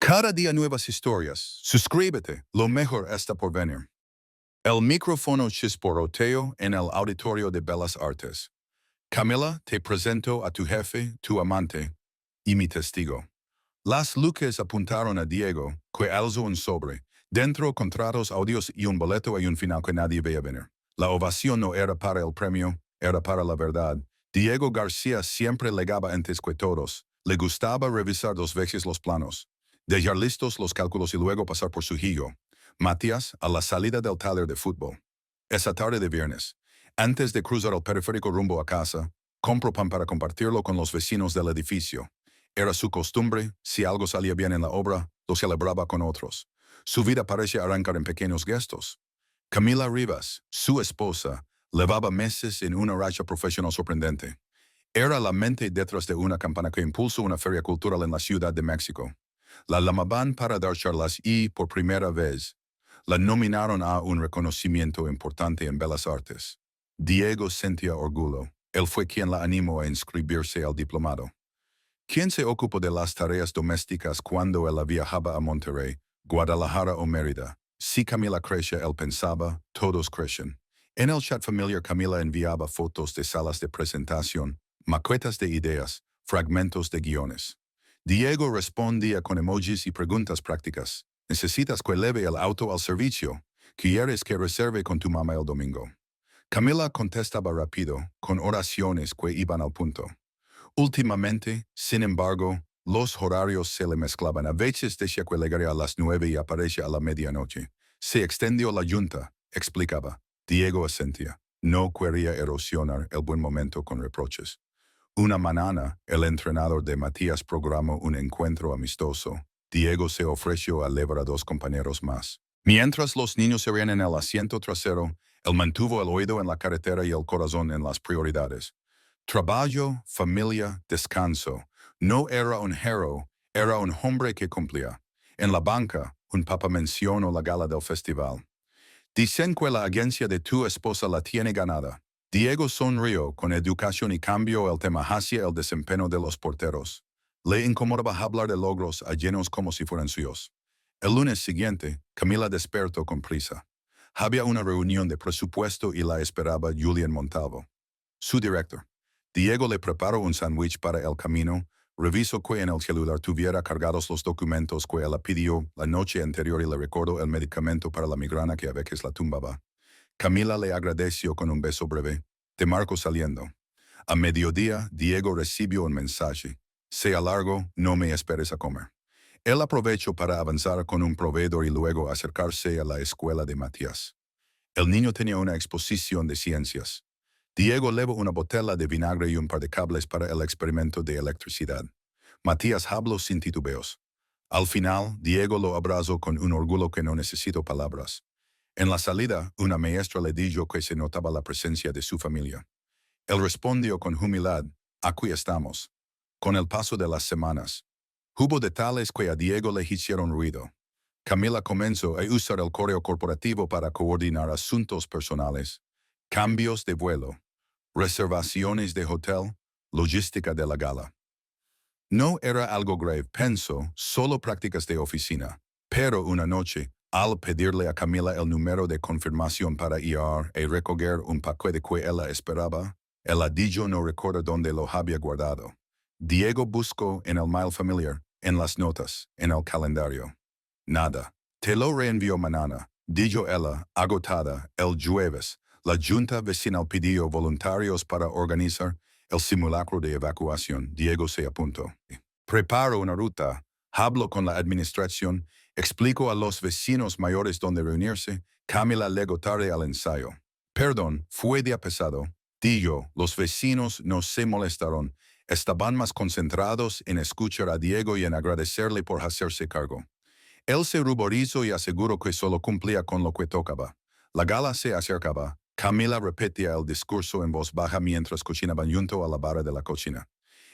Cada día nuevas historias. Suscríbete, lo mejor está por venir. El micrófono chisporroteo en el auditorio de Bellas Artes. Camila, te presento a tu jefe, tu amante y mi testigo. Las luces apuntaron a Diego, que alzó un sobre. Dentro contratos, audios y un boleto y un final que nadie veía venir. La ovación no era para el premio, era para la verdad. Diego García siempre legaba antes que todos. Le gustaba revisar dos veces los planos, dejar listos los cálculos y luego pasar por su hijo, Matías, a la salida del taller de fútbol. Esa tarde de viernes, antes de cruzar el periférico rumbo a casa, compró pan para compartirlo con los vecinos del edificio. Era su costumbre, si algo salía bien en la obra, lo celebraba con otros. Su vida parecía arrancar en pequeños gestos. Camila Rivas, su esposa, llevaba meses en una racha profesional sorprendente. Era la mente detrás de una campana que impulsó una feria cultural en la Ciudad de México. La llamaban para dar charlas y, por primera vez, la nominaron a un reconocimiento importante en Bellas Artes. Diego sentía orgullo. Él fue quien la animó a inscribirse al diplomado. ¿Quién se ocupó de las tareas domésticas cuando él viajaba a Monterrey, Guadalajara o Mérida? Si Camila crecía, él pensaba, todos crecen. En el chat familiar Camila enviaba fotos de salas de presentación, maquetas de ideas, fragmentos de guiones. Diego respondía con emojis y preguntas prácticas. ¿Necesitas que eleve el auto al servicio? ¿Quieres que reserve con tu mamá el domingo? Camila contestaba rápido, con oraciones que iban al punto. Últimamente, sin embargo, los horarios se le mezclaban. A veces decía que llegaría a las 9 y aparecía a la medianoche. Se extendió la yunta, explicaba. Diego asentía. No quería erosionar el buen momento con reproches. Una mañana, el entrenador de Matías programó un encuentro amistoso. Diego se ofreció a llevar a dos compañeros más. Mientras los niños se reían en el asiento trasero, él mantuvo el oído en la carretera y el corazón en las prioridades. Trabajo, familia, descanso. No era un héroe, era un hombre que cumplía. En la banca, un papa mencionó la gala del festival. Dicen que la agencia de tu esposa la tiene ganada. Diego sonrió con educación y cambió el tema hacia el desempeño de los porteros. Le incomodaba hablar de logros ajenos como si fueran suyos. El lunes siguiente, Camila despertó con prisa. Había una reunión de presupuesto y la esperaba Julián Montalvo, su director. Diego le preparó un sándwich para el camino, revisó que en el celular tuviera cargados los documentos que ella pidió la noche anterior y le recordó el medicamento para la migrana que a veces la tumbaba. Camila le agradeció con un beso breve. Te marco saliendo. A mediodía, Diego recibió un mensaje. Sea largo, no me esperes a comer. Él aprovechó para avanzar con un proveedor y luego acercarse a la escuela de Matías. El niño tenía una exposición de ciencias. Diego llevó una botella de vinagre y un par de cables para el experimento de electricidad. Matías habló sin titubeos. Al final, Diego lo abrazó con un orgullo que no necesitó palabras. En la salida, una maestra le dijo que se notaba la presencia de su familia. Él respondió con humildad, aquí estamos. Con el paso de las semanas, hubo detalles que a Diego le hicieron ruido. Camila comenzó a usar el correo corporativo para coordinar asuntos personales, cambios de vuelo, reservaciones de hotel, logística de la gala. No era algo grave, pensó, solo prácticas de oficina. Pero una noche, al pedirle a Camila el número de confirmación para ir y recoger un paquete que ella esperaba, ella dijo no recuerda dónde lo había guardado. Diego buscó en el mail familiar, en las notas, en el calendario. Nada. Te lo reenvió mañana, dijo ella, agotada, el jueves. La junta vecinal pidió voluntarios para organizar el simulacro de evacuación. Diego se apuntó. Preparo una ruta, hablo con la administración, explico a los vecinos mayores dónde reunirse. Camila llegó tarde al ensayo. Perdón, fue día pesado. Dijo, los vecinos no se molestaron. Estaban más concentrados en escuchar a Diego y en agradecerle por hacerse cargo. Él se ruborizó y aseguró que solo cumplía con lo que tocaba. La gala se acercaba. Camila repetía el discurso en voz baja mientras cocinaban junto a la barra de la cocina.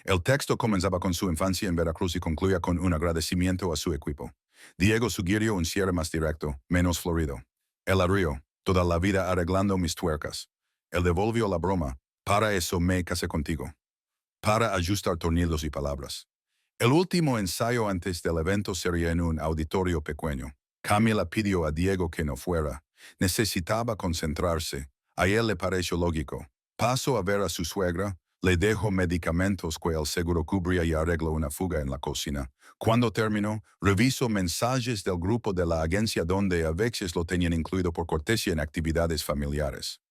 El texto comenzaba con su infancia en Veracruz y concluía con un agradecimiento a su equipo. Diego sugirió un cierre más directo, menos florido. Él rió, toda la vida arreglando mis tuercas. Él devolvió la broma. Para eso me casé contigo. Para ajustar tornillos y palabras. El último ensayo antes del evento sería en un auditorio pequeño. Camila pidió a Diego que no fuera. Necesitaba concentrarse. A él le pareció lógico. Paso a ver a su suegra, le dejo medicamentos que el seguro cubría y arregló una fuga en la cocina. Cuando terminó, revisó mensajes del grupo de la agencia donde a veces lo tenían incluido por cortesía en actividades familiares.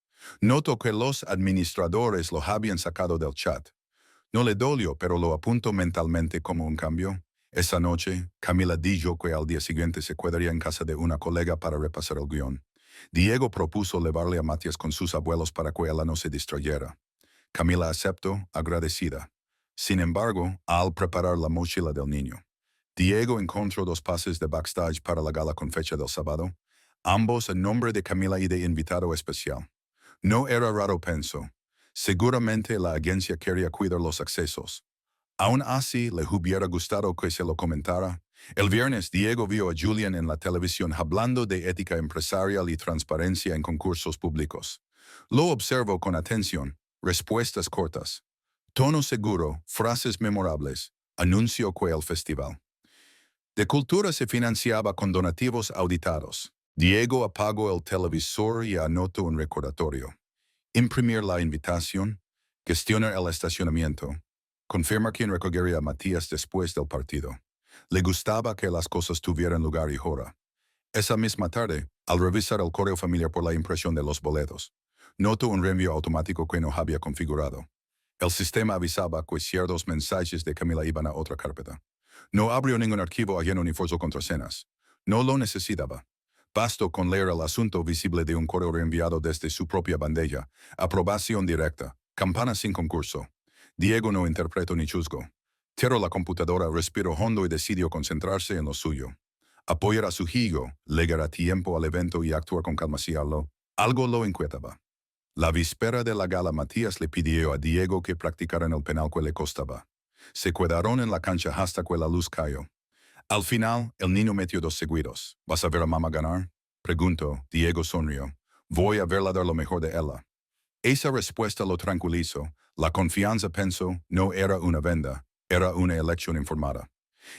Notó que los administradores lo habían sacado del chat. No le dolió, pero lo apuntó mentalmente como un cambio. Esa noche, Camila dijo que al día siguiente se quedaría en casa de una colega para repasar el guión. Diego propuso llevarle a Matías con sus abuelos para que ella no se distrayera. Camila aceptó, agradecida. Sin embargo, al preparar la mochila del niño, Diego encontró dos pases de backstage para la gala con fecha del sábado, ambos en nombre de Camila y de invitado especial. No era raro, pensó. Seguramente la agencia quería cuidar los accesos. Aún así, le hubiera gustado que se lo comentara. El viernes, Diego vio a Julian en la televisión hablando de ética empresarial y transparencia en concursos públicos. Lo observó con atención, respuestas cortas, tono seguro, frases memorables. Anunció que el festival de cultura se financiaba con donativos auditados. Diego apagó el televisor y anotó un recordatorio. Imprimir la invitación, gestionar el estacionamiento, confirmar quién recogería a Matías después del partido. Le gustaba que las cosas tuvieran lugar y hora. Esa misma tarde, al revisar el correo familiar por la impresión de los boletos, notó un reenvío automático que no había configurado. El sistema avisaba que ciertos mensajes de Camila iban a otra carpeta. No abrió ningún archivo ajeno ni forzó contraseñas. No lo necesitaba. Bastó con leer el asunto visible de un correo reenviado desde su propia bandeja. Aprobación directa. Campana sin concurso. Diego no interpretó ni juzgó. Cerró la computadora, respiró hondo y decidió concentrarse en lo suyo. Apoyar a su hijo, llegar a tiempo al evento y actuar con calma si algo lo inquietaba. La víspera de la gala, Matías le pidió a Diego que practicaran el penal que le costaba. Se quedaron en la cancha hasta que la luz cayó. Al final, el niño metió 2 seguidos. ¿Vas a ver a mamá ganar? Preguntó. Diego sonrió. Voy a verla dar lo mejor de ella. Esa respuesta lo tranquilizó. La confianza, pensó, no era una venda, era una elección informada.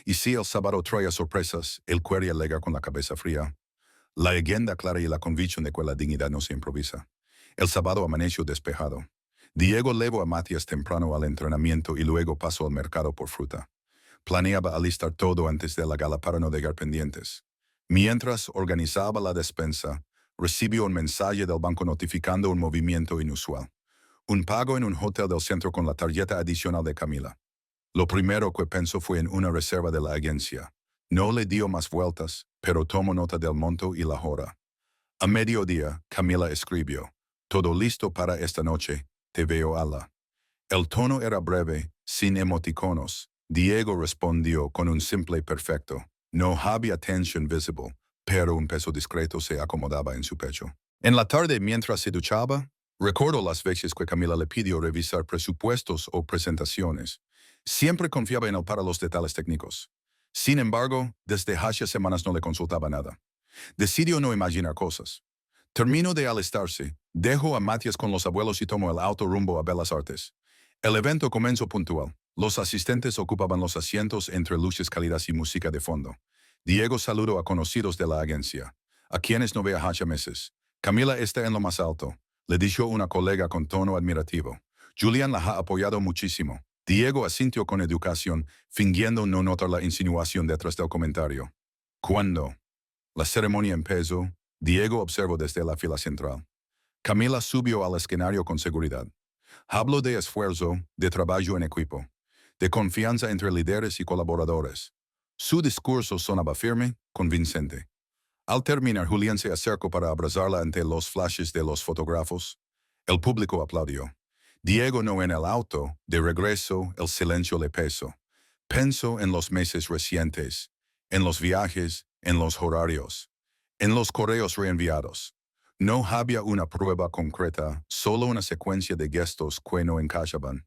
Y si el sábado traía sorpresas, él quería llegar con la cabeza fría. La agenda clara y la convicción de que la dignidad no se improvisa. El sábado amaneció despejado. Diego llevó a Matías temprano al entrenamiento y luego pasó al mercado por fruta. Planeaba alistar todo antes de la gala para no dejar pendientes. Mientras organizaba la despensa, recibió un mensaje del banco notificando un movimiento inusual. Un pago en un hotel del centro con la tarjeta adicional de Camila. Lo primero que pensó fue en una reserva de la agencia. No le dio más vueltas, pero tomó nota del monto y la hora. A mediodía, Camila escribió: «Todo listo para esta noche, te veo ala». El tono era breve, sin emoticonos. Diego respondió con un simple perfecto. No había tensión visible, pero un peso discreto se acomodaba en su pecho. En la tarde, mientras se duchaba, recordó las veces que Camila le pidió revisar presupuestos o presentaciones. Siempre confiaba en él para los detalles técnicos. Sin embargo, desde hace semanas no le consultaba nada. Decidió no imaginar cosas. Terminó de alistarse, dejó a Matías con los abuelos y tomó el auto rumbo a Bellas Artes. El evento comenzó puntual. Los asistentes ocupaban los asientos entre luces cálidas y música de fondo. Diego saludó a conocidos de la agencia, a quienes no veía hace meses. Camila está en lo más alto, le dijo una colega con tono admirativo. Julian la ha apoyado muchísimo. Diego asintió con educación, fingiendo no notar la insinuación detrás del comentario. Cuando la ceremonia empezó, Diego observó desde la fila central. Camila subió al escenario con seguridad. Habló de esfuerzo, de trabajo en equipo, de confianza entre líderes y colaboradores. Su discurso sonaba firme, convincente. Al terminar, Julián se acercó para abrazarla ante los flashes de los fotógrafos. El público aplaudió. Diego no en el auto, de regreso, el silencio le pesó. Pensó en los meses recientes, en los viajes, en los horarios, en los correos reenviados. No había una prueba concreta, solo una secuencia de gestos que no encajaban.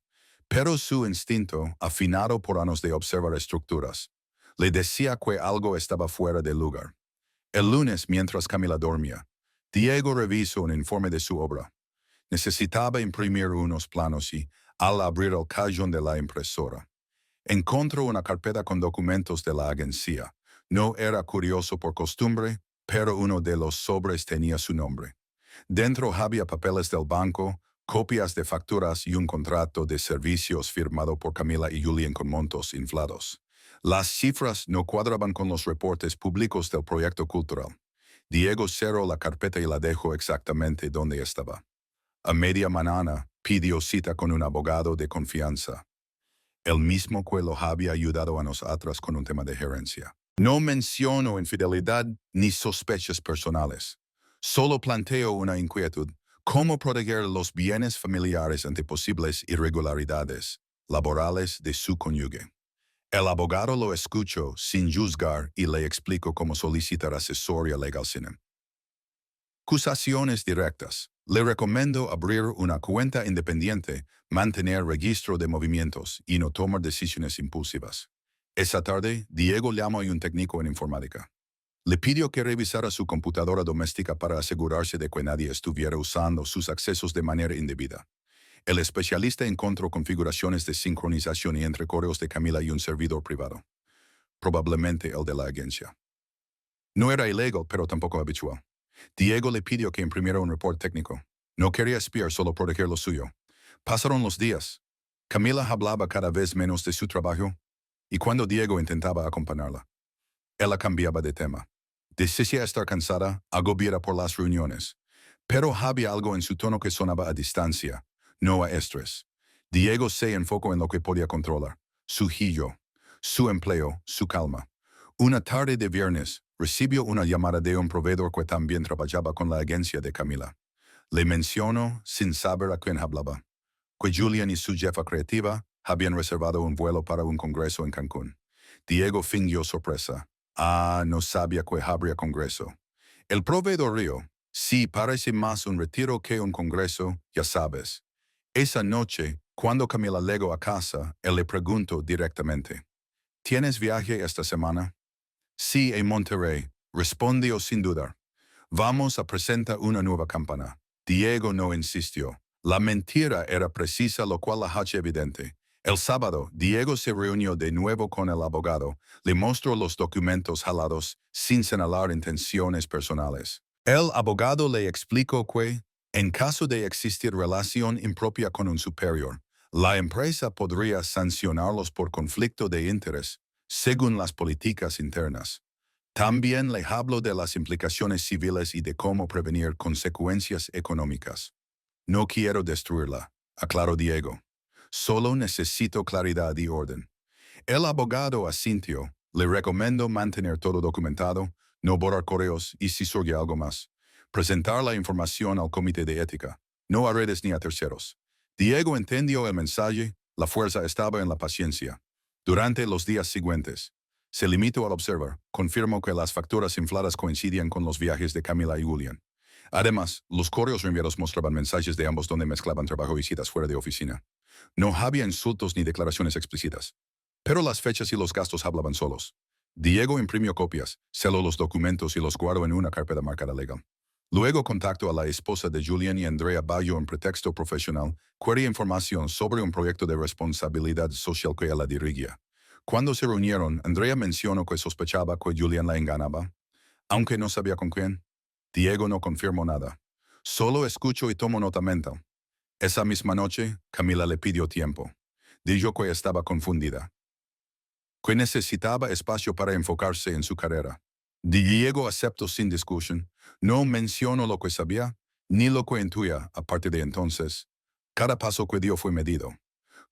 Pero su instinto, afinado por años de observar estructuras, le decía que algo estaba fuera de lugar. El lunes, mientras Camila dormía, Diego revisó un informe de su obra. Necesitaba imprimir unos planos y, al abrir el cajón de la impresora, Encontró una carpeta con documentos de la agencia. No era curioso por costumbre, pero uno de los sobres tenía su nombre. Dentro había papeles del banco, copias de facturas y un contrato de servicios firmado por Camila y Julián con montos inflados. Las cifras no cuadraban con los reportes públicos del proyecto cultural. Diego cerró la carpeta y la dejó exactamente donde estaba. A media mañana pidió cita con un abogado de confianza. El mismo que lo había ayudado a nosotros con un tema de gerencia. No menciono infidelidad ni sospechas personales. Solo planteo una inquietud: ¿cómo proteger los bienes familiares ante posibles irregularidades laborales de su cónyuge? El abogado lo escuchó sin juzgar y le explicó cómo solicitar asesoría legal sin acusaciones directas. Le recomiendo abrir una cuenta independiente, mantener registro de movimientos y no tomar decisiones impulsivas. Esa tarde, Diego llamó a un técnico en informática. Le pidió que revisara su computadora doméstica para asegurarse de que nadie estuviera usando sus accesos de manera indebida. El especialista encontró configuraciones de sincronización y entre correos de Camila y un servidor privado, probablemente el de la agencia. No era ilegal, pero tampoco habitual. Diego le pidió que imprimiera un reporte técnico. No quería espiar, solo proteger lo suyo. Pasaron los días. Camila hablaba cada vez menos de su trabajo, y cuando Diego intentaba acompañarla, ella cambiaba de tema. Decía estar cansada, agobiada por las reuniones, pero había algo en su tono que sonaba a distancia, no a estrés. Diego se enfocó en lo que podía controlar: su hillo, su empleo, su calma. Una tarde de viernes, recibió una llamada de un proveedor que también trabajaba con la agencia de Camila. Le mencionó, sin saber a quién hablaba, que Julián y su jefa creativa habían reservado un vuelo para un congreso en Cancún. Diego fingió sorpresa. No sabía que habría congreso. El proveedor rió. Sí, parece más un retiro que un congreso, ya sabes. Esa noche, cuando Camila llegó a casa, él le preguntó directamente: ¿Tienes viaje esta semana? Sí, en Monterrey, respondió sin dudar. Vamos a presentar una nueva campana. Diego no insistió. La mentira era precisa, lo cual la hacía evidente. El sábado, Diego se reunió de nuevo con el abogado, le mostró los documentos jalados sin señalar intenciones personales. El abogado le explicó que, en caso de existir relación impropia con un superior, la empresa podría sancionarlos por conflicto de interés, según las políticas internas. También le habló de las implicaciones civiles y de cómo prevenir consecuencias económicas. No quiero destruirla, aclaró Diego. Solo necesito claridad y orden. El abogado asintió. Le recomiendo mantener todo documentado, no borrar correos y, si surge algo más, presentar la información al comité de ética, no a redes ni a terceros. Diego entendió el mensaje. La fuerza estaba en la paciencia. Durante los días siguientes, se limitó al observar. Confirmó que las facturas infladas coincidían con los viajes de Camila y Julián. Además, los correos enviados mostraban mensajes de ambos donde mezclaban trabajo y citas fuera de oficina. No había insultos ni declaraciones explícitas, pero las fechas y los gastos hablaban solos. Diego imprimió copias, seló los documentos y los guardó en una carpeta marcada legal. Luego contactó a la esposa de Julián y Andrea bajo un pretexto profesional, quería información sobre un proyecto de responsabilidad social que ella dirigía. Cuando se reunieron, Andrea mencionó que sospechaba que Julián la engañaba, aunque no sabía con quién. Diego no confirmó nada. Solo escuchó y tomó nota mental. Esa misma noche, Camila le pidió tiempo. Dijo que estaba confundida, que necesitaba espacio para enfocarse en su carrera. Diego aceptó sin discusión. No mencionó lo que sabía, ni lo que intuía. A partir de entonces, cada paso que dio fue medido.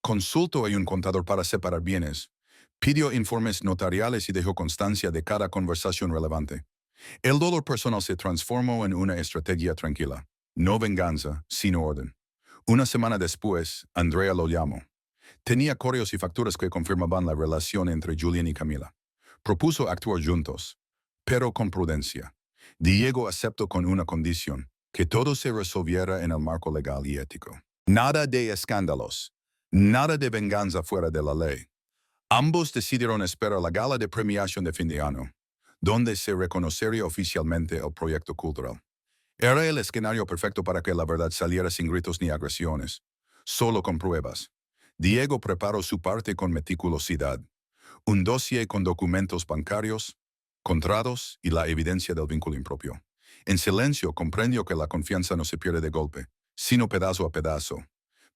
Consultó a un contador para separar bienes. Pidió informes notariales y dejó constancia de cada conversación relevante. El dolor personal se transformó en una estrategia tranquila. No venganza, sino orden. Una semana después, Andrea lo llamó. Tenía correos y facturas que confirmaban la relación entre Julián y Camila. Propuso actuar juntos, pero con prudencia. Diego aceptó con una condición: que todo se resolviera en el marco legal y ético. Nada de escándalos, nada de venganza fuera de la ley. Ambos decidieron esperar la gala de premiación de fin de año, donde se reconocería oficialmente el proyecto cultural. Era el escenario perfecto para que la verdad saliera sin gritos ni agresiones, solo con pruebas. Diego preparó su parte con meticulosidad. Un dossier con documentos bancarios, contratos y la evidencia del vínculo impropio. En silencio comprendió que la confianza no se pierde de golpe, sino pedazo a pedazo.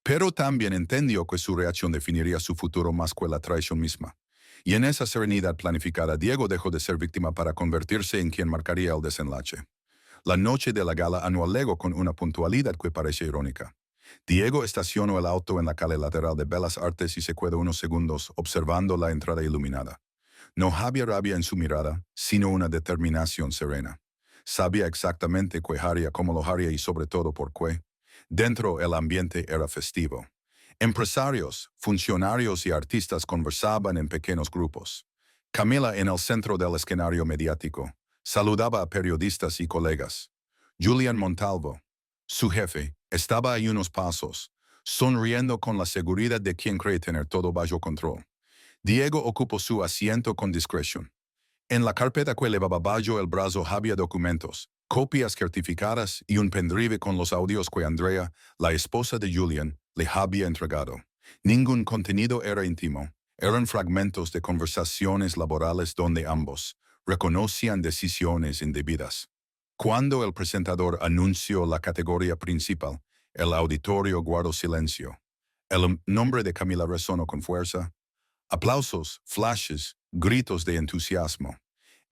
Pero también entendió que su reacción definiría su futuro más que la traición misma. Y en esa serenidad planificada, Diego dejó de ser víctima para convertirse en quien marcaría el desenlace. La noche de la gala anual llegó con una puntualidad que parece irónica. Diego estacionó el auto en la calle lateral de Bellas Artes y se quedó unos segundos observando la entrada iluminada. No había rabia en su mirada, sino una determinación serena. Sabía exactamente qué haría, cómo lo haría y sobre todo por qué. Dentro el ambiente era festivo. Empresarios, funcionarios y artistas conversaban en pequeños grupos. Camila, en el centro del escenario mediático, saludaba a periodistas y colegas. Julian Montalvo, su jefe, estaba a unos pasos, sonriendo con la seguridad de quien cree tener todo bajo control. Diego ocupó su asiento con discreción. En la carpeta que llevaba bajo el brazo había documentos, copias certificadas y un pendrive con los audios que Andrea, la esposa de Julian, le había entregado. Ningún contenido era íntimo. Eran fragmentos de conversaciones laborales donde ambos reconocían decisiones indebidas. Cuando el presentador anunció la categoría principal, el auditorio guardó silencio. El nombre de Camila resonó con fuerza. Aplausos, flashes, gritos de entusiasmo.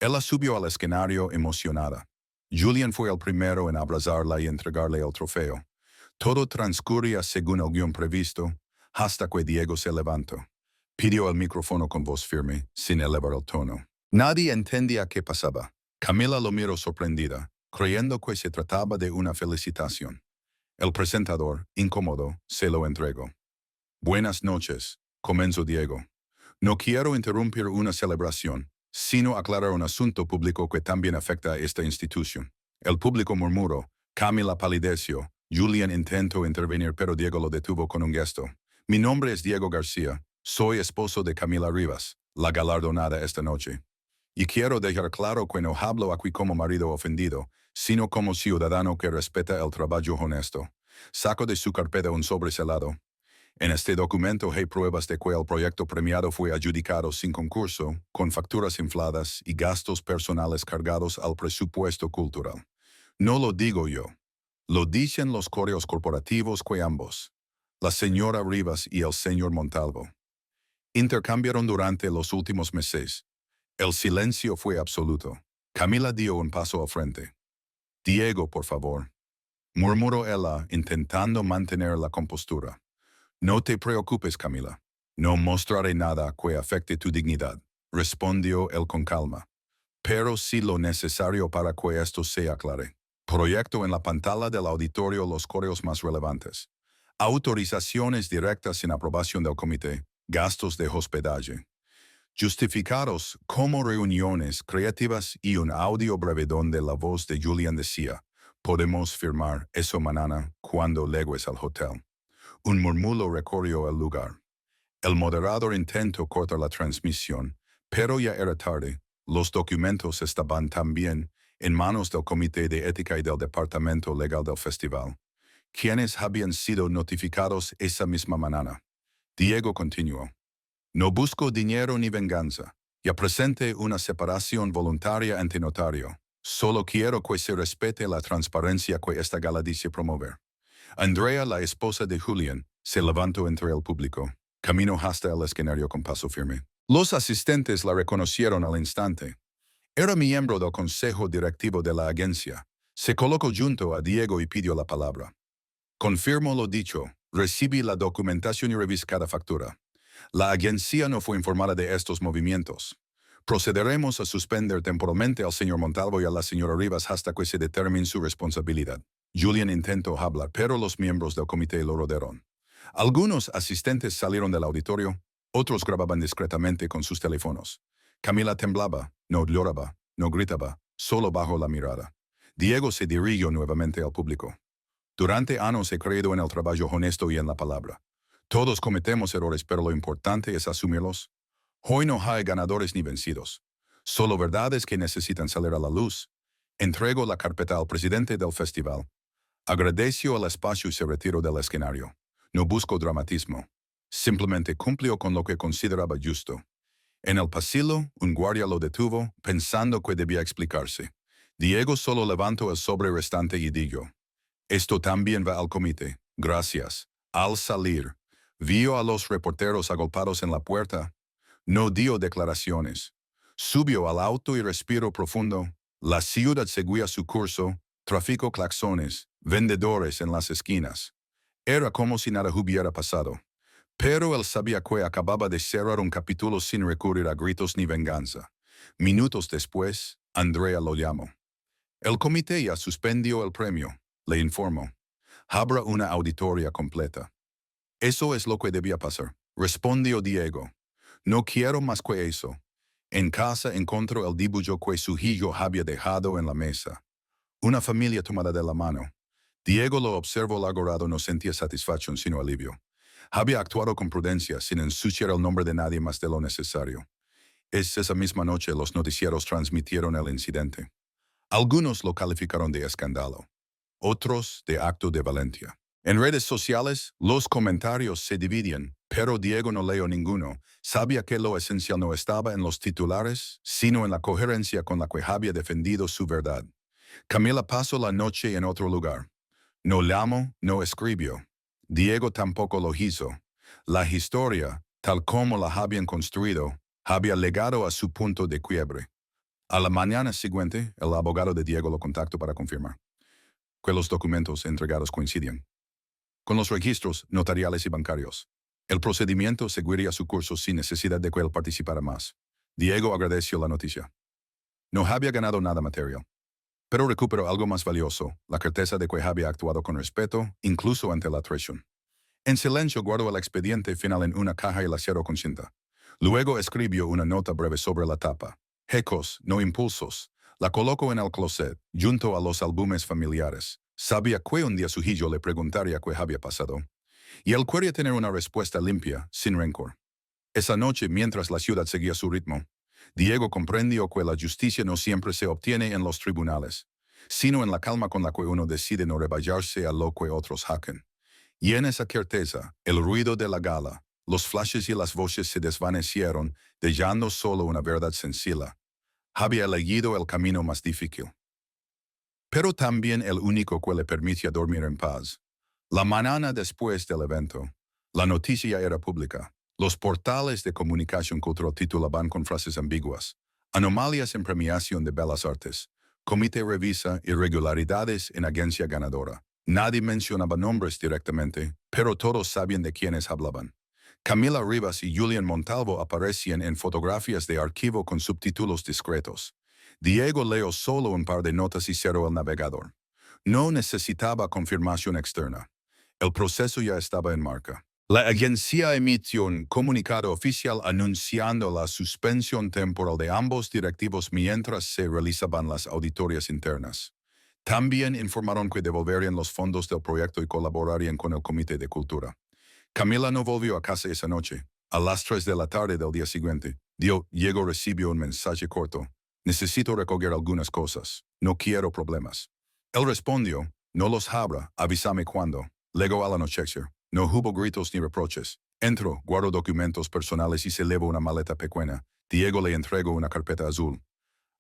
Ella subió al escenario emocionada. Julian fue el primero en abrazarla y entregarle el trofeo. Todo transcurría según el guión previsto, hasta que Diego se levantó. Pidió el micrófono con voz firme, sin elevar el tono. Nadie entendía qué pasaba. Camila lo miró sorprendida, creyendo que se trataba de una felicitación. El presentador, incómodo, se lo entregó. Buenas noches, comenzó Diego. No quiero interrumpir una celebración, sino aclarar un asunto público que también afecta a esta institución. El público murmuró, Camila palideció, Julian intentó intervenir pero Diego lo detuvo con un gesto. Mi nombre es Diego García, soy esposo de Camila Rivas, la galardonada esta noche. Y quiero dejar claro que no hablo aquí como marido ofendido, sino como ciudadano que respeta el trabajo honesto. Saco de su carpeta un sobreselado. En este documento hay pruebas de que el proyecto premiado fue adjudicado sin concurso, con facturas infladas y gastos personales cargados al presupuesto cultural. No lo digo yo. Lo dicen los correos corporativos que ambos, la señora Rivas y el señor Montalvo, intercambiaron durante los últimos meses. El silencio fue absoluto. Camila dio un paso al frente. Diego, por favor, murmuró ella, intentando mantener la compostura. No te preocupes, Camila. No mostraré nada que afecte tu dignidad, respondió él con calma. Pero sí lo necesario para que esto se aclare. Proyecto en la pantalla del auditorio los correos más relevantes. Autorizaciones directas sin aprobación del comité, gastos de hospedaje. Justificados como reuniones creativas y un audio breve donde la voz de Julian decía, podemos firmar eso mañana cuando llegues al hotel. Un murmullo recorrió el lugar. El moderador intentó cortar la transmisión, pero ya era tarde. Los documentos estaban también en manos del Comité de Ética y del Departamento Legal del Festival, quienes habían sido notificados esa misma mañana. Diego continuó. No busco dinero ni venganza. Ya presenté una separación voluntaria ante notario. Solo quiero que se respete la transparencia que esta gala dice promover. Andrea, la esposa de Julian, se levantó entre el público. Caminó hasta el escenario con paso firme. Los asistentes la reconocieron al instante. Era miembro del consejo directivo de la agencia. Se colocó junto a Diego y pidió la palabra. Confirmo lo dicho. Recibí la documentación y revisé cada factura. La agencia no fue informada de estos movimientos. Procederemos a suspender temporalmente al señor Montalvo y a la señora Rivas hasta que se determine su responsabilidad. Julian intentó hablar, pero los miembros del comité lo rodearon. Algunos asistentes salieron del auditorio, otros grababan discretamente con sus teléfonos. Camila temblaba, no lloraba, no gritaba, solo bajó la mirada. Diego se dirigió nuevamente al público. Durante años he creído en el trabajo honesto y en la palabra. Todos cometemos errores, pero lo importante es asumirlos. Hoy no hay ganadores ni vencidos. Solo verdades que necesitan salir a la luz. Entrego la carpeta al presidente del festival. Agradeció el espacio y se retiró del escenario. No busco dramatismo. Simplemente cumplió con lo que consideraba justo. En el pasillo, un guardia lo detuvo, pensando que debía explicarse. Diego solo levantó el sobre restante y dijo, «Esto también va al comité. Gracias». Al salir, vio a los reporteros agolpados en la puerta. No dio declaraciones. Subió al auto y respiró profundo. La ciudad seguía su curso, tráfico, claxones, vendedores en las esquinas. Era como si nada hubiera pasado. Pero él sabía que acababa de cerrar un capítulo sin recurrir a gritos ni venganza. Minutos después, Andrea lo llamó. El comité ya suspendió el premio, le informó. Habrá una auditoría completa. Eso es lo que debía pasar, respondió Diego. No quiero más que eso. En casa encontró el dibujo que su hijo había dejado en la mesa. Una familia tomada de la mano. Diego lo observó largorado, no sentía satisfacción sino alivio. Había actuado con prudencia, sin ensuciar el nombre de nadie más de lo necesario. Esa misma noche los noticieros transmitieron el incidente. Algunos lo calificaron de escándalo, otros de acto de valentía. En redes sociales, los comentarios se dividían, pero Diego no leyó ninguno. Sabía que lo esencial no estaba en los titulares, sino en la coherencia con la que había defendido su verdad. Camila pasó la noche en otro lugar. No llamó, no escribió. Diego tampoco lo hizo. La historia, tal como la habían construido, había llegado a su punto de quiebre. A la mañana siguiente, el abogado de Diego lo contactó para confirmar que los documentos entregados coincidían con los registros notariales y bancarios. El procedimiento seguiría su curso sin necesidad de que él participara más. Diego agradeció la noticia. No había ganado nada material, pero recuperó algo más valioso, la certeza de que había actuado con respeto, incluso ante la traición. En silencio guardó el expediente final en una caja y la cerró con cinta. Luego escribió una nota breve sobre la tapa. Hecos, no impulsos. La colocó en el closet, junto a los álbumes familiares. Sabía que un día su hijo le preguntaría qué había pasado. Y él quería tener una respuesta limpia, sin rencor. Esa noche, mientras la ciudad seguía su ritmo, Diego comprendió que la justicia no siempre se obtiene en los tribunales, sino en la calma con la que uno decide no rebajarse a lo que otros jacen. Y en esa certeza, el ruido de la gala, los flashes y las voces se desvanecieron, dejando solo una verdad sencilla. Había elegido el camino más difícil, pero también el único que le permitía dormir en paz. La mañana después del evento, la noticia era pública. Los portales de comunicación cultural titulaban con frases ambiguas. Anomalias en premiación de Bellas Artes. Comité revisa irregularidades en agencia ganadora. Nadie mencionaba nombres directamente, pero todos sabían de quiénes hablaban. Camila Rivas y Julián Montalvo aparecían en fotografías de archivo con subtítulos discretos. Diego leyó solo un par de notas y cerró el navegador. No necesitaba confirmación externa. El proceso ya estaba en marcha. La agencia emitió un comunicado oficial anunciando la suspensión temporal de ambos directivos mientras se realizaban las auditorías internas. También informaron que devolverían los fondos del proyecto y colaborarían con el Comité de Cultura. Camila no volvió a casa esa noche. A las 3 de la tarde del día siguiente, Diego recibió un mensaje corto. Necesito recoger algunas cosas. No quiero problemas. Él respondió, no los habrá, avísame cuándo. Luego al anochecer, no hubo gritos ni reproches. Entro, guardo documentos personales y se llevo una maleta pequeña. Diego le entregó una carpeta azul.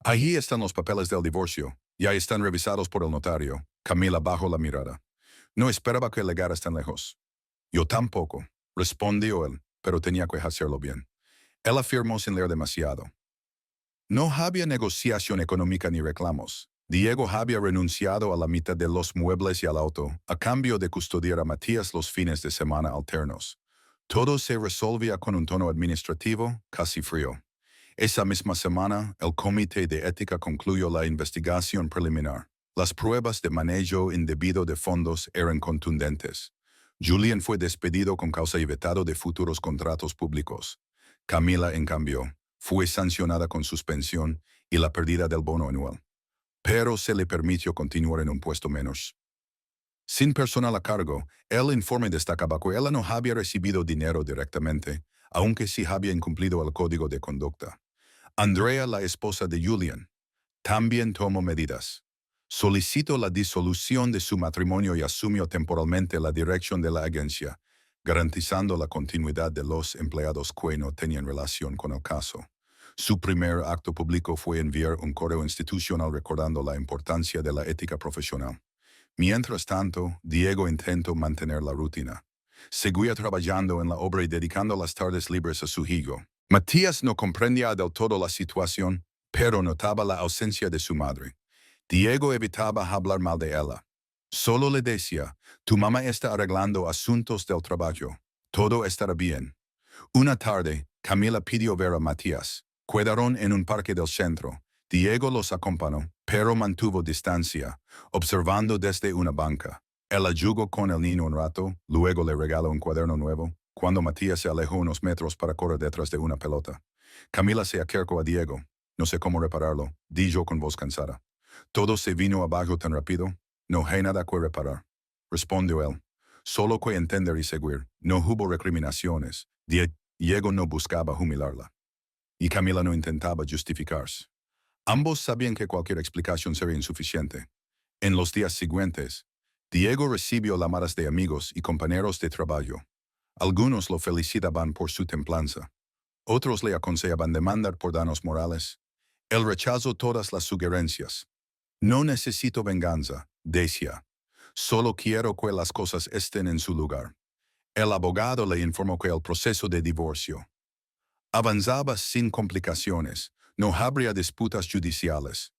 Allí están los papeles del divorcio. Ya están revisados por el notario. Camila bajó la mirada. No esperaba que llegaras tan lejos. Yo tampoco, respondió él, pero tenía que hacerlo bien. Él afirmó sin leer demasiado. No había negociación económica ni reclamos. Diego había renunciado a la mitad de los muebles y al auto, a cambio de custodiar a Matías los fines de semana alternos. Todo se resolvía con un tono administrativo, casi frío. Esa misma semana, el Comité de Ética concluyó la investigación preliminar. Las pruebas de manejo indebido de fondos eran contundentes. Julián fue despedido con causa y vetado de futuros contratos públicos. Camila, en cambio, fue sancionada con suspensión y la pérdida del bono anual. Pero se le permitió continuar en un puesto menos. Sin personal a cargo, el informe destacaba que ella no había recibido dinero directamente, aunque sí había incumplido el código de conducta. Andrea, la esposa de Julián, también tomó medidas. Solicitó la disolución de su matrimonio y asumió temporalmente la dirección de la agencia. garantizando la continuidad de los empleados que no tenían relación con el caso. Su primer acto público fue enviar un correo institucional recordando la importancia de la ética profesional. Mientras tanto, Diego intentó mantener la rutina. Seguía trabajando en la obra y dedicando las tardes libres a su hijo. Matías no comprendía del todo la situación, pero notaba la ausencia de su madre. Diego evitaba hablar mal de ella. Solo le decía, tu mamá está arreglando asuntos del trabajo. Todo estará bien. Una tarde, Camila pidió ver a Matías. Quedaron en un parque del centro. Diego los acompañó, pero mantuvo distancia, observando desde una banca. Él jugó con el niño un rato, luego le regaló un cuaderno nuevo. Cuando Matías se alejó unos metros para correr detrás de una pelota, Camila se acercó a Diego. No sé cómo repararlo, dijo con voz cansada. Todo se vino abajo tan rápido. No hay nada que reparar. Respondió él. Solo que entender y seguir. No hubo recriminaciones. Diego no buscaba humilarla. Y Camila no intentaba justificarse. Ambos sabían que cualquier explicación sería insuficiente. En los días siguientes, Diego recibió llamadas de amigos y compañeros de trabajo. Algunos lo felicitaban por su templanza. Otros le aconsejaban demandar por daños morales. Él rechazó todas las sugerencias. No necesito venganza, decía. Solo quiero que las cosas estén en su lugar. El abogado le informó que el proceso de divorcio avanzaba sin complicaciones. No habría disputas judiciales.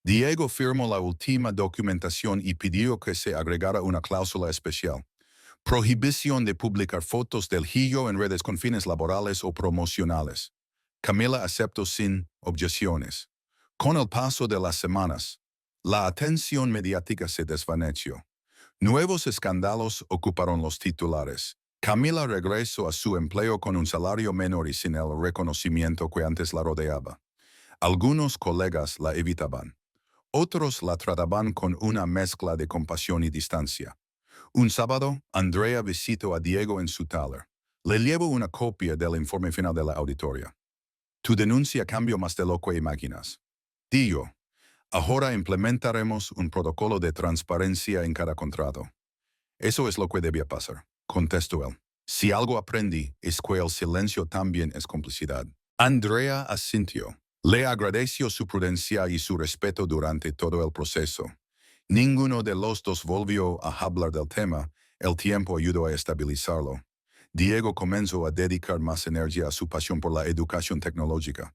Diego firmó la última documentación y pidió que se agregara una cláusula especial. Prohibición de publicar fotos del hijo en redes con fines laborales o promocionales. Camila aceptó sin objeciones. Con el paso de las semanas, la atención mediática se desvaneció. Nuevos escándalos ocuparon los titulares. Camila regresó a su empleo con un salario menor y sin el reconocimiento que antes la rodeaba. Algunos colegas la evitaban. Otros la trataban con una mezcla de compasión y distancia. Un sábado, Andrea visitó a Diego en su taller. Le llevo una copia del informe final de la auditoría. Tu denuncia cambió más de lo que imaginas. Digo, ahora implementaremos un protocolo de transparencia en cada contrato. Eso es lo que debía pasar, contestó él. Si algo aprendí, es que el silencio también es complicidad. Andrea asintió. Le agradeció su prudencia y su respeto durante todo el proceso. Ninguno de los dos volvió a hablar del tema. El tiempo ayudó a estabilizarlo. Diego comenzó a dedicar más energía a su pasión por la educación tecnológica.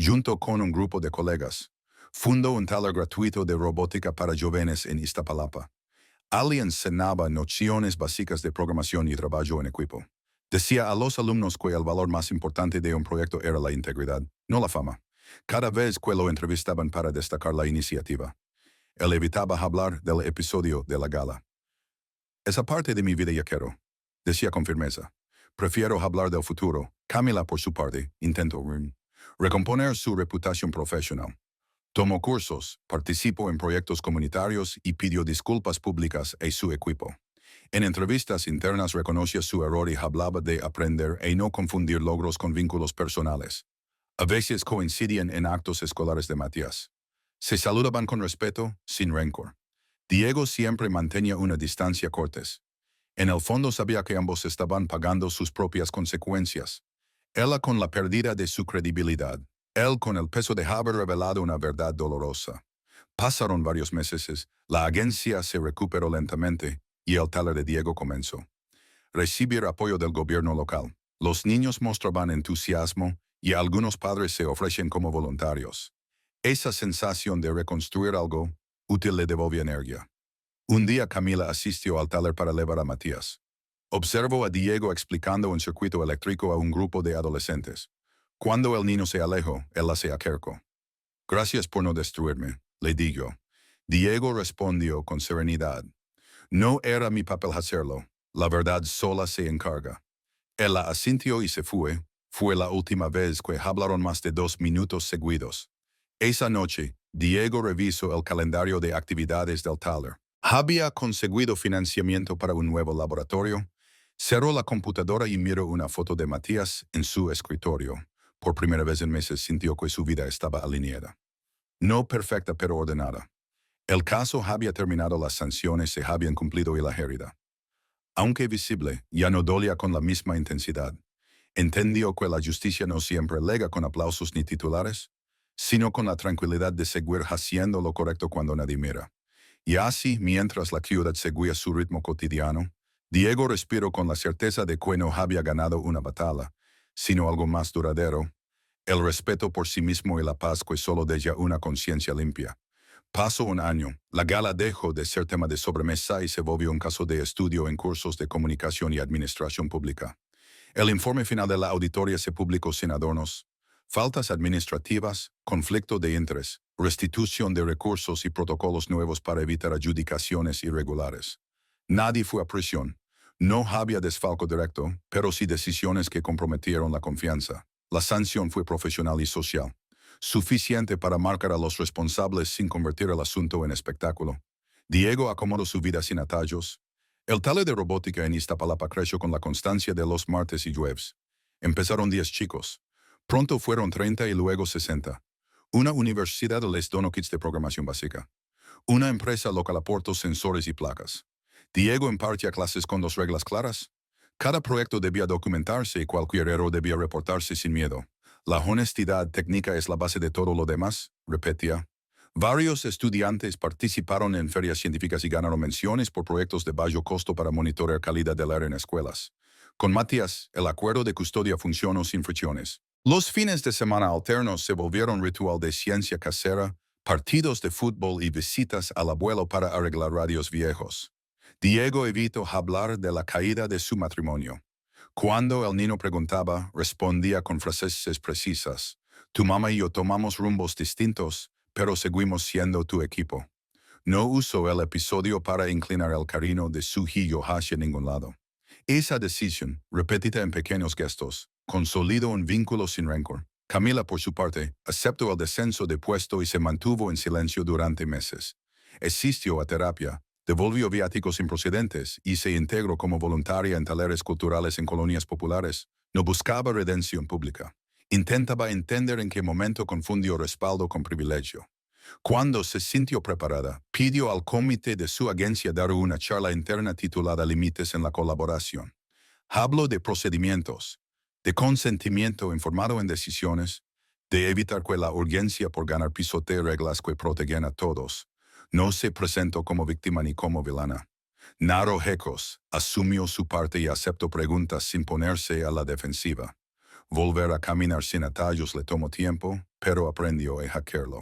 Junto con un grupo de colegas, fundó un taller gratuito de robótica para jóvenes en Iztapalapa. Ali enseñaba nociones básicas de programación y trabajo en equipo. Decía a los alumnos que el valor más importante de un proyecto era la integridad, no la fama. Cada vez que lo entrevistaban para destacar la iniciativa, él evitaba hablar del episodio de la gala. Esa parte de mi vida ya quiero, decía con firmeza. Prefiero hablar del futuro. Camila, por su parte, intentó recomponer su reputación profesional. Tomó cursos, participó en proyectos comunitarios y pidió disculpas públicas a su equipo. En entrevistas internas reconoció su error y hablaba de aprender y no confundir logros con vínculos personales. A veces coincidían en actos escolares de Matías. Se saludaban con respeto, sin rencor. Diego siempre mantenía una distancia cortés. En el fondo sabía que ambos estaban pagando sus propias consecuencias. Ella con la pérdida de su credibilidad. Él con el peso de haber revelado una verdad dolorosa. Pasaron varios meses, la agencia se recuperó lentamente y el taller de Diego comenzó. Recibir apoyo del gobierno local. Los niños mostraban entusiasmo y algunos padres se ofrecen como voluntarios. Esa sensación de reconstruir algo útil le devolvió energía. Un día Camila asistió al taller para llevar a Matías. Observó a Diego explicando un circuito eléctrico a un grupo de adolescentes. Cuando el niño se alejó, él se acercó. Gracias por no destruirme, le dijo. Diego respondió con serenidad. No era mi papel hacerlo. La verdad sola se encarga. Él asintió y se fue. Fue la última vez que hablaron más de 2 minutos seguidos. Esa noche, Diego revisó el calendario de actividades del taller. Había conseguido financiamiento para un nuevo laboratorio. Cerró la computadora y miró una foto de Matías en su escritorio. Por primera vez en meses sintió que su vida estaba alineada. No perfecta pero ordenada. El caso había terminado, las sanciones se habían cumplido y la herida Aunque visible, ya no dolía con la misma intensidad. Entendió que la justicia no siempre lega con aplausos ni titulares, sino con la tranquilidad de seguir haciendo lo correcto cuando nadie mira. Y así, mientras la ciudad seguía su ritmo cotidiano, Diego respiró con la certeza de que no había ganado una batalla, sino algo más duradero, el respeto por sí mismo y la paz que solo deja una conciencia limpia. Pasó un año, la gala dejó de ser tema de sobremesa y se volvió un caso de estudio en cursos de comunicación y administración pública. El informe final de la auditoría se publicó sin adornos. Faltas administrativas, conflicto de interés, restitución de recursos y protocolos nuevos para evitar adjudicaciones irregulares. Nadie fue a prisión. No había desfalco directo, pero sí decisiones que comprometieron la confianza. La sanción fue profesional y social, suficiente para marcar a los responsables sin convertir el asunto en espectáculo. Diego acomodó su vida sin atallos. El taller de robótica en Iztapalapa creció con la constancia de los martes y jueves. Empezaron 10 chicos. Pronto fueron 30 y luego 60. Una universidad les donó kits de programación básica. Una empresa local aportó sensores y placas. Diego impartía clases con 2 reglas claras. Cada proyecto debía documentarse y cualquier error debía reportarse sin miedo. La honestidad técnica es la base de todo lo demás, repetía. Varios estudiantes participaron en ferias científicas y ganaron menciones por proyectos de bajo costo para monitorear calidad del aire en escuelas. Con Matías, el acuerdo de custodia funcionó sin fricciones. Los fines de semana alternos se volvieron ritual de ciencia casera, partidos de fútbol y visitas al abuelo para arreglar radios viejos. Diego evitó hablar de la caída de su matrimonio. Cuando el niño preguntaba, respondía con frases precisas. Tu mamá y yo tomamos rumbos distintos, pero seguimos siendo tu equipo. No usó el episodio para inclinar el cariño de su hijo hacia ningún lado. Esa decisión, repetida en pequeños gestos, consolidó un vínculo sin rencor. Camila, por su parte, aceptó el descenso de puesto y se mantuvo en silencio durante meses. Asistió a terapia, devolvió viáticos improcedentes y se integró como voluntaria en talleres culturales en colonias populares. No buscaba redención pública. Intentaba entender en qué momento confundió respaldo con privilegio. Cuando se sintió preparada, pidió al comité de su agencia dar una charla interna titulada Límites en la colaboración. Habló de procedimientos, de consentimiento informado en decisiones, de evitar que la urgencia por ganar pisotee reglas que protegen a todos. No se presentó como víctima ni como vilana. Narró hechos, asumió su parte y aceptó preguntas sin ponerse a la defensiva. Volver a caminar sin atallos le tomó tiempo, pero aprendió a ejercerlo.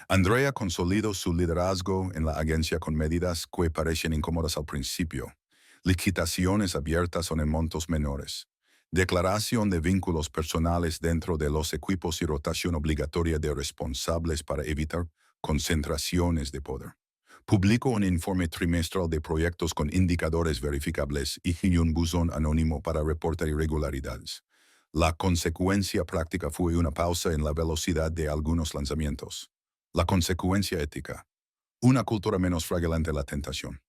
Andrea consolidó su liderazgo en la agencia con medidas que parecían incómodas al principio. Licitaciones abiertas son en montos menores. Declaración de vínculos personales dentro de los equipos y rotación obligatoria de responsables para evitar concentraciones de poder. Publicó un informe trimestral de proyectos con indicadores verificables y un buzón anónimo para reportar irregularidades. La consecuencia práctica fue una pausa en la velocidad de algunos lanzamientos. La consecuencia ética. Una cultura menos frágil ante la tentación.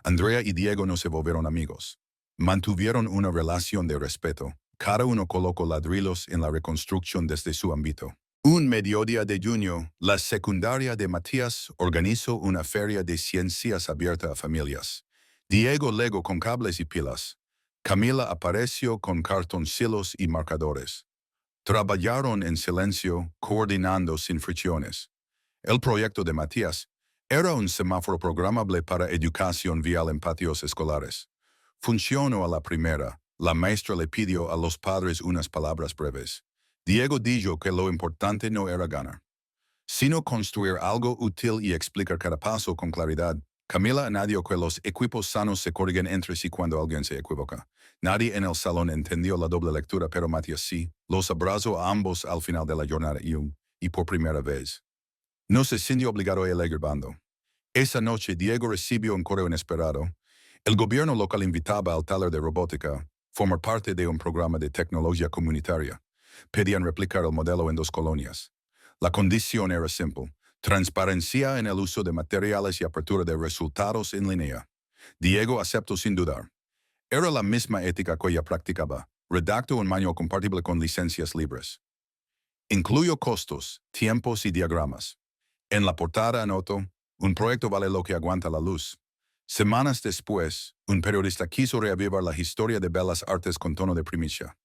Andrea y Diego no se volvieron amigos. Mantuvieron una relación de respeto. Cada uno colocó ladrillos en la reconstrucción desde su ámbito. Un mediodía de junio, la secundaria de Matías organizó una feria de ciencias abierta a familias. Diego legó con cables y pilas. Camila apareció con cartoncillos y marcadores. Trabajaron en silencio, coordinando sin fricciones. El proyecto de Matías era un semáforo programable para educación vial en patios escolares. Funcionó a la primera. La maestra le pidió a los padres unas palabras breves. Diego dijo que lo importante no era ganar, sino construir algo útil y explicar cada paso con claridad. Camila añadió que los equipos sanos se corrigen entre sí cuando alguien se equivoca. Nadie en el salón entendió la doble lectura, pero Matías sí. Los abrazó a ambos al final de la jornada y por primera vez. No se sintió obligado a elegir bando. Esa noche Diego recibió un correo inesperado. El gobierno local invitaba al taller de robótica, formar parte de un programa de tecnología comunitaria. Pedían replicar el modelo en 2 colonias. La condición era simple: transparencia en el uso de materiales y apertura de resultados en línea. Diego aceptó sin dudar. Era la misma ética que ella practicaba. Redactó un manual compartible con licencias libres. Incluyó costos, tiempos y diagramas. En la portada anotó: un proyecto vale lo que aguanta la luz. Semanas después, un periodista quiso reavivar la historia de Bellas Artes con tono de primicia.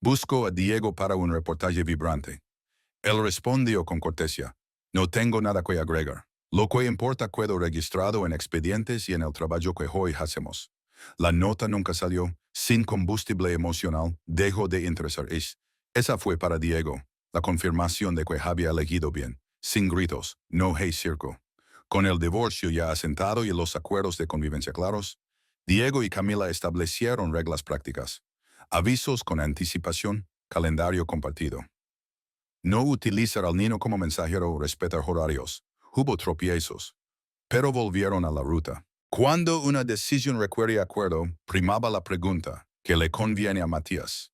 Buscó a Diego para un reportaje vibrante. Él respondió con cortesía: "No tengo nada que agregar. Lo que importa quedó registrado en expedientes y en el trabajo que hoy hacemos. La nota nunca salió, sin combustible emocional, dejó de interesar. Esa fue para Diego la confirmación de que había elegido bien, sin gritos, no hay circo. Con el divorcio ya asentado y los acuerdos de convivencia claros, Diego y Camila establecieron reglas prácticas. Avisos con anticipación, calendario compartido. No utilizar al niño como mensajero, respetar horarios. Hubo tropiezos, pero volvieron a la ruta. Cuando una decisión requiere acuerdo, primaba la pregunta: ¿qué le conviene a Matías?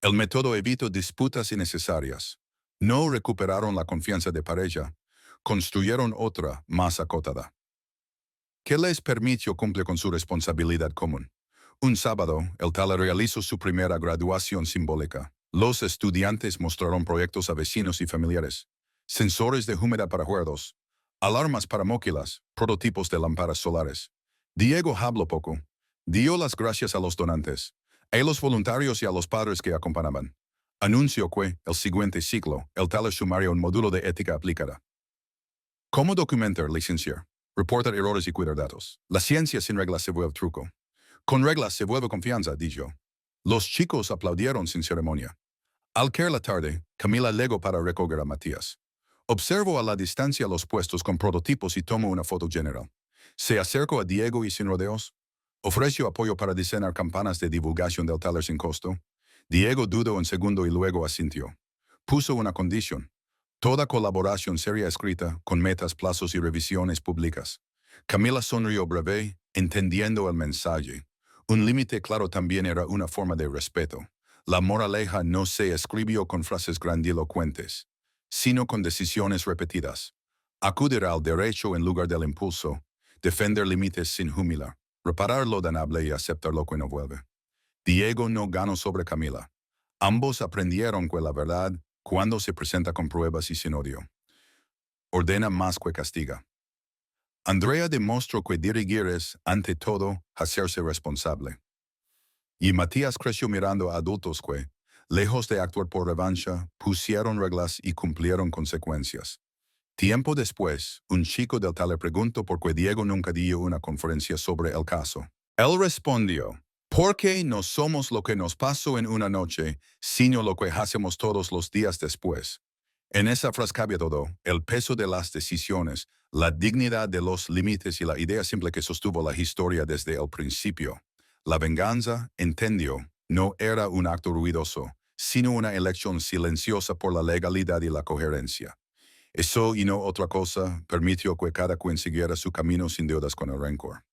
El método evitó disputas innecesarias. No recuperaron la confianza de pareja, construyeron otra más acotada, que les permitió cumplir con su responsabilidad común. Un sábado, el taller realizó su primera graduación simbólica. Los estudiantes mostraron proyectos a vecinos y familiares: sensores de humedad para huertos, alarmas para móquilas, prototipos de lámparas solares. Diego habló poco. Dio las gracias a los donantes, a los voluntarios y a los padres que acompañaban. Anunció que, el siguiente ciclo, el taller sumaría un módulo de ética aplicada. ¿Cómo documentar, licenciar, reportar errores y cuidar datos? La ciencia sin reglas se vuelve truco. Con reglas se vuelve confianza, dijo. Los chicos aplaudieron sin ceremonia. Al caer la tarde, Camila legó para recoger a Matías. Observó a la distancia los puestos con prototipos y tomó una foto general. Se acercó a Diego y sin rodeos. Ofreció apoyo para diseñar campanas de divulgación del taller sin costo. Diego dudó un segundo y luego asintió. Puso una condición: toda colaboración sería escrita, con metas, plazos y revisiones públicas. Camila sonrió breve, entendiendo el mensaje. Un límite claro también era una forma de respeto. La moraleja no se escribió con frases grandilocuentes, sino con decisiones repetidas. Acudir al derecho en lugar del impulso, defender límites sin humilar, reparar lo danable y aceptar lo que no vuelve. Diego no ganó sobre Camila. Ambos aprendieron que la verdad, cuando se presenta con pruebas y sin odio, ordena más que castiga. Andrea demostró que dirigir es, ante todo, hacerse responsable. Y Matías creció mirando a adultos que, lejos de actuar por revancha, pusieron reglas y cumplieron consecuencias. Tiempo después, un chico del taller preguntó por qué Diego nunca dio una conferencia sobre el caso. Él respondió: porque no somos lo que nos pasó en una noche, sino lo que hacemos todos los días después. En esa frase cabía todo: el peso de las decisiones, la dignidad de los límites y la idea simple que sostuvo la historia desde el principio. La venganza, entendió, no era un acto ruidoso, sino una elección silenciosa por la legalidad y la coherencia. Eso, y no otra cosa, permitió que cada quien siguiera su camino sin deudas con el rencor.